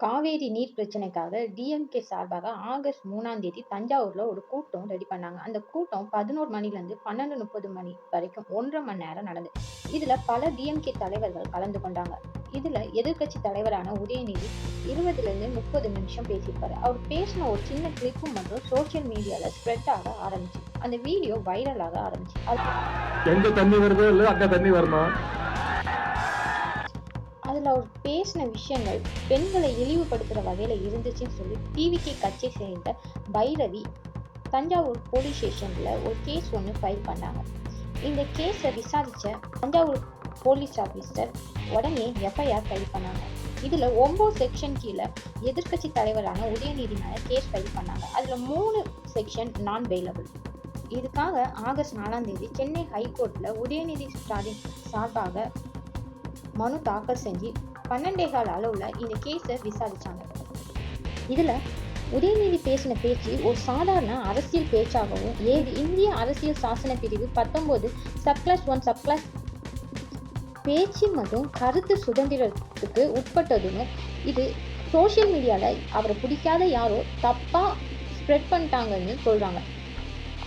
காவேரி நீர் பிரச்சனைக்காக டிஎம்கே சார்பாக ஆகஸ்ட் 3ஆம் தேதி தஞ்சாவூர்ல ஒரு கூட்டம் ரெடி பண்ணாங்க. அந்த கூட்டம் 11 மணிலேருந்து 12:30 மணி வரைக்கும் 1½ மணி நேரம் நடந்தது. இதுல பல டிஎம்கே தலைவர்கள் கலந்து கொண்டாங்க. இதுல எதிர்க்கட்சி தலைவரான உதயநிதி 20லேருந்து 30 நிமிஷம் பேசியிருப்பாரு. அவர் பேசின ஒரு சின்ன கிளிப்பு மட்டும் சோசியல் மீடியால ஸ்ப்ரெட் ஆக ஆரம்பிச்சு. அந்த வீடியோ வைரல் ஆக ஆரம்பிச்சு. எங்க தண்ணி வருதோ இல்ல அங்க தண்ணி வரணும். அதுல அவர் பேசின விஷயங்கள் பெண்களை இழிவுபடுத்துற வகையில இருந்துச்சுன்னு சொல்லி டிவிகே கட்சியை சேர்ந்த பைரவி தஞ்சாவூர் போலீஸ் ஸ்டேஷன்ல ஒரு கேஸ் ஒன்று ஃபைல் பண்ணாங்க. இந்த கேஸை விசாரிச்ச தஞ்சாவூர் போலீஸ் ஆபீசர் உடனே எஃப்ஐஆர் ஃபைல் பண்ணாங்க. இதுல 9 செக்ஷன் கீழே எதிர்க்கட்சி தலைவரான உதயநிதி மேல கேஸ் ஃபைல் பண்ணாங்க. அதுல 3 செக்ஷன் நான் பெயிலபிள். இதுக்காக ஆகஸ்ட் 4ஆம் தேதி சென்னை ஹைகோர்ட்ல உதயநிதி ஸ்டாலின் சார்பாக மனு தாக்கல் செஞ்சு 12.15 அளவுல இந்த கேஸை விசாரிச்சாங்க. இதுல உதயநிதி பேசின பேச்சு ஒரு சாதாரண அரசியல் பேச்சாகவும் இந்திய அரசியல் சாசன பிரிவு 19 சப்கிளாஸ் 1 சப்கிளாஸ் பேச்சு மற்றும் கருத்து சுதந்திரத்துக்கு உட்பட்டதுன்னு, இது சோசியல் மீடியால அவரை பிடிக்காத யாரோ தப்பா ஸ்ப்ரெட் பண்ணிட்டாங்கன்னு சொல்றாங்க.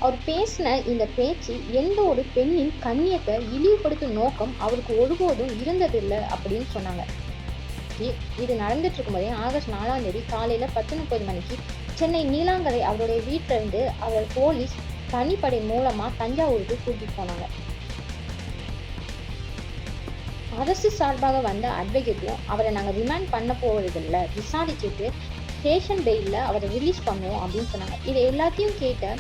அவர் பேசின இந்த பேச்சு எந்த ஒரு பெண்ணின் கண்ணியத்தை இழிவுபடுத்தும் நோக்கம் அவருக்கு ஒருபோதும் இருந்ததில்லை அப்படின்னு சொன்னாங்க. இது நடந்துட்டு இருக்கும்போதே ஆகஸ்ட் 4ஆம் தேதி காலையில 10:30 மணிக்கு சென்னை நீலாங்கரை அவருடைய வீட்டில இருந்து அவர் போலீஸ் தனிப்படை மூலமா தஞ்சாவூருக்கு கூட்டிட்டு போனாங்க. அரசு சார்பாக வந்த அட்வொகேட்டும் அவரை நாங்கள் ரிமாண்ட் பண்ண போவதில்லை, விசாரிச்சுட்டு ஸ்டேஷன் பெயில்ல அவரை ரிலீஸ் பண்ணுவோம் அப்படின்னு சொன்னாங்க. இதை எல்லாத்தையும் கேட்ட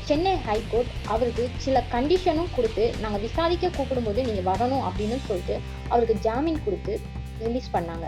சென்னை ஹைகோர்ட் அவருக்கு சில கண்டிஷனும் கொடுத்து, நாங்கள் விசாரிக்க கூப்பிடும்போது நீங்கள் வரணும் அப்படின்னு சொல்லிட்டு அவருக்கு ஜாமீன் கொடுத்து ரிலீஸ் பண்ணாங்க.